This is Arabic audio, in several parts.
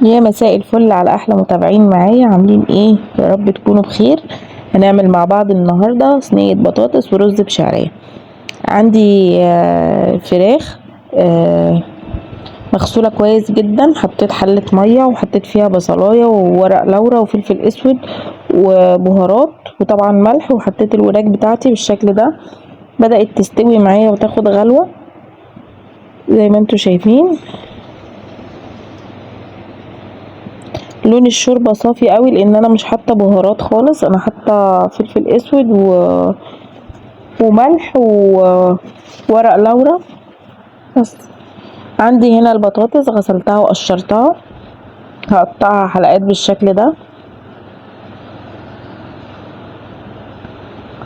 يا مساء الفل على احلى متابعين معايا، عاملين ايه؟ يا رب تكونوا بخير. هنعمل مع بعض النهارده صينيه بطاطس ورز بشعريه. عندي فراخ مغسوله كويس جدا. حطيت حله ميه وحطيت فيها بصلايه وورق لورا وفلفل اسود وبهارات وطبعا ملح، وحطيت الوراك بتاعتي بالشكل ده. بدأت تستوي معايا وتاخد غلوه زي ما انتوا شايفين. لون الشوربه صافي قوي لان انا مش حاطه بهارات خالص، انا حاطه فلفل اسود وملح وورق لورا بس. عندي هنا البطاطس غسلتها وقشرتها، هقطعها حلقات بالشكل ده.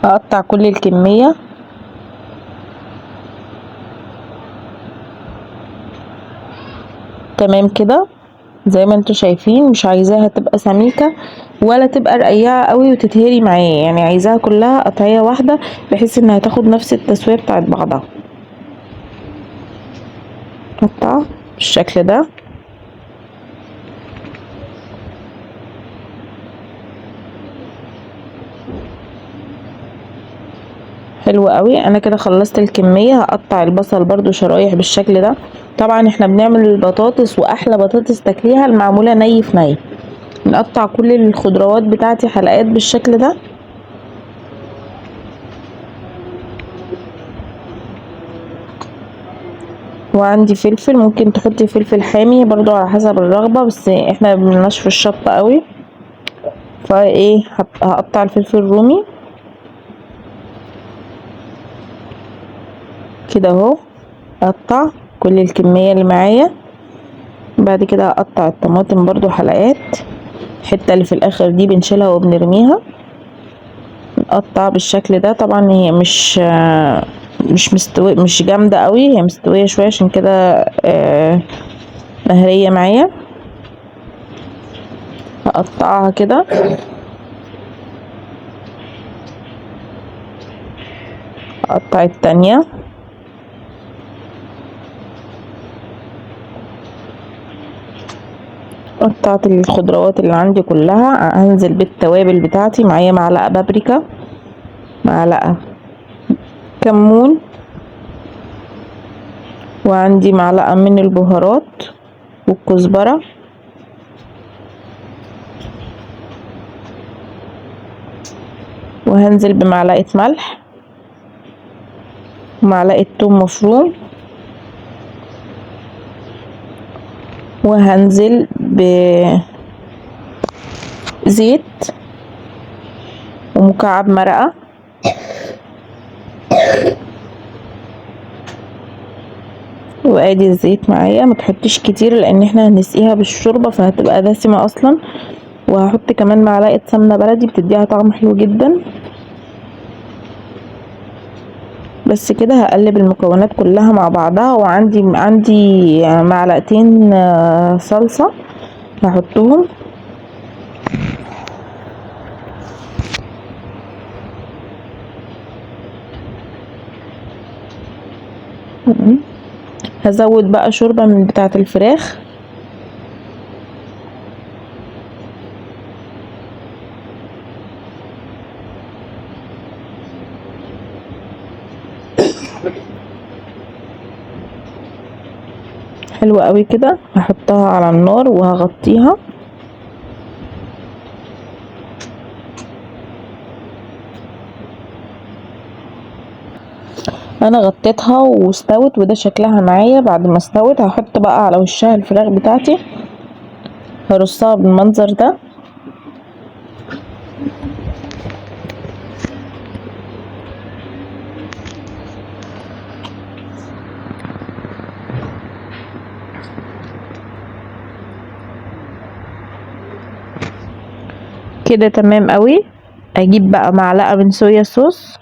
هقطع كل الكميه تمام كده زي ما انتوا شايفين. مش عايزاها تبقى سميكه ولا تبقى رقيقه قوي وتتهري معايا، يعني عايزاها كلها قطعيه واحده بحيث انها تاخد نفس التسويه بتاعت بعضها. قطع بالشكل ده. حلو قوي، انا كده خلصت الكميه. هقطع البصل برضو شرايح بالشكل ده. طبعا احنا بنعمل البطاطس واحلى بطاطس تاكليها المعموله ني في ني. نقطع كل الخضروات بتاعتي حلقات بالشكل ده. وعندي فلفل، ممكن تحطي فلفل حامي برضو على حسب الرغبه، بس احنا مبناش في الشطه قوي. فايه هقطع الفلفل الرومي كده اهو. اقطع كل الكميه اللي معايا. بعد كده هقطع الطماطم برضو حلقات. الحته اللي في الاخر دي بنشيلها وبنرميها. نقطع بالشكل ده. طبعا هي مش مستوي، مش جامده قوي، هي مستويه شويه عشان كده مهريه معايا. هقطعها كده. اقطع التانية. قطعت الخضروات اللي عندي كلها. هنزل بالتوابل بتاعتي. معايا معلقه بابريكا، معلقه كمون، وعندي معلقه من البهارات والكزبره، وهنزل بمعلقه ملح ومعلقه توم مفروم، وهنزل بزيت ومكعب مرقه. وادي الزيت معايا. ما تحطيش كتير لان احنا هنسقيها بالشوربه فهتبقى دسمه اصلا. وهحط كمان معلقه سمنه بلدي بتديها طعم حلو جدا. بس كده هقلب المكونات كلها مع بعضها. وعندي معلقتين صلصه هحطهم. هزود بقى شوربه من بتاعه الفراخ. حلوة قوي كده. هحطها على النار وهغطيها. انا غطيتها واستوت وده شكلها معايا. بعد ما استوت هحط بقى على وشها الفراخ بتاعتي، هرصها بالمنظر ده. كده تمام قوي. اجيب بقى معلقة من صويا صوص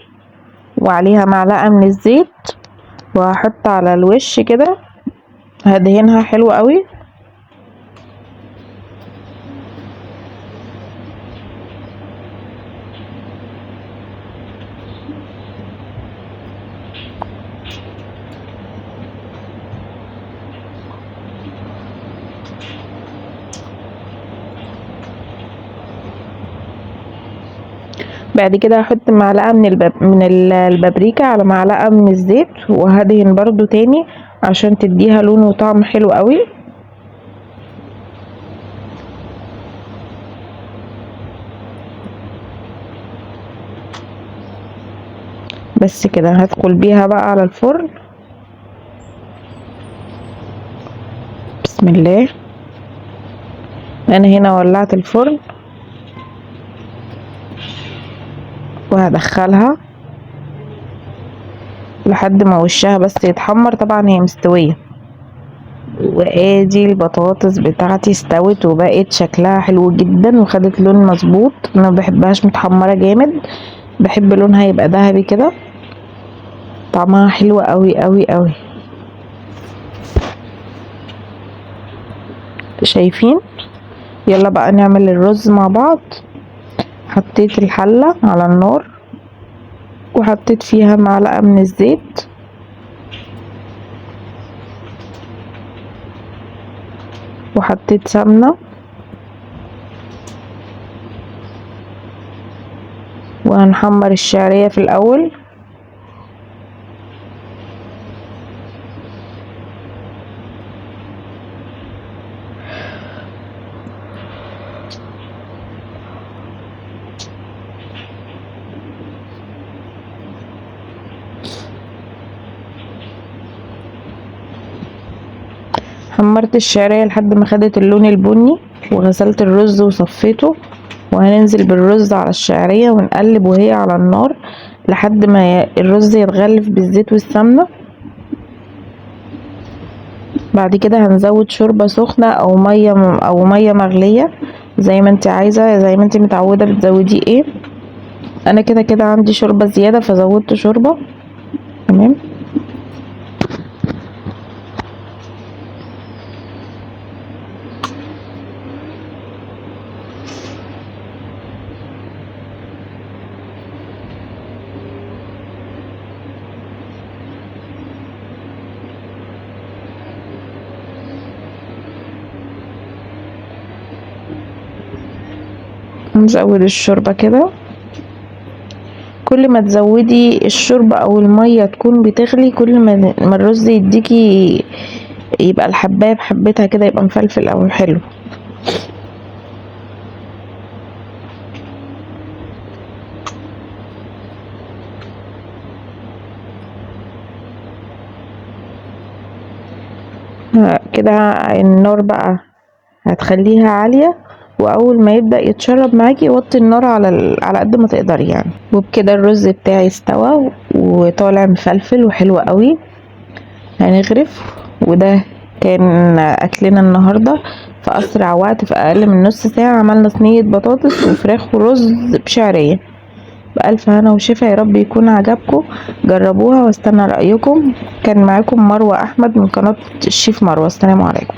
وعليها معلقة من الزيت، وهحط على الوش كده. هدهنها حلو قوي. بعد كده هحط معلقة من البابريكا على معلقة من الزيت، وهدهن برضو تاني عشان تديها لون وطعم حلو قوي. بس كده هدخل بيها بقى على الفرن. بسم الله. انا هنا ولعت الفرن وهدخلها لحد ما وشها بس يتحمر. طبعا هي مستوية، وادي البطاطس بتاعتي استوت وبقت شكلها حلو جدا وخدت لون مظبوط. انا مبحبهاش متحمرة جامد، بحب لونها يبقى ذهبي كده. طعمها حلو قوي قوي قوي. شايفين؟ يلا بقى نعمل الرز مع بعض. حطيت الحلة على النار وحطيت فيها معلقة من الزيت، وحطيت سمنة، وهنحمر الشعرية في الأول. حمرت الشعرية لحد ما خدت اللون البني، وغسلت الرز وصفيته، وهننزل بالرز على الشعرية ونقلب وهي على النار لحد ما الرز يتغلف بالزيت والسمنة. بعد كده هنزود شوربة سخنة او مية مغلية زي ما انت عايزة، زي ما انت متعودة بتزوديه ايه. انا كده كده عندي شوربة زيادة فزودت شوربة. تمام. نزود الشوربة كده. كل ما تزودي الشوربة او المية تكون بتغلي، كل ما الرز يديكي يبقى الحباية بحبتها كده، يبقى مفلفل او حلو. كده النار بقى هتخليها عالية، واول ما يبدأ يتشرب معاكي وطي النار على قد ما تقدري يعني. وبكده الرز بتاعي استوى وطالع مفلفل وحلو قوي. هنغرف. وده كان اكلنا النهارده في اسرع وقت، في اقل من نص ساعة عملنا صينية بطاطس وفراخ ورز بشعرية. بألف هنا وشفا، يا رب يكون عجبكم. جربوها واستنى رأيكم. كان معاكم مروة أحمد من قناة الشيف مروة. السلام عليكم.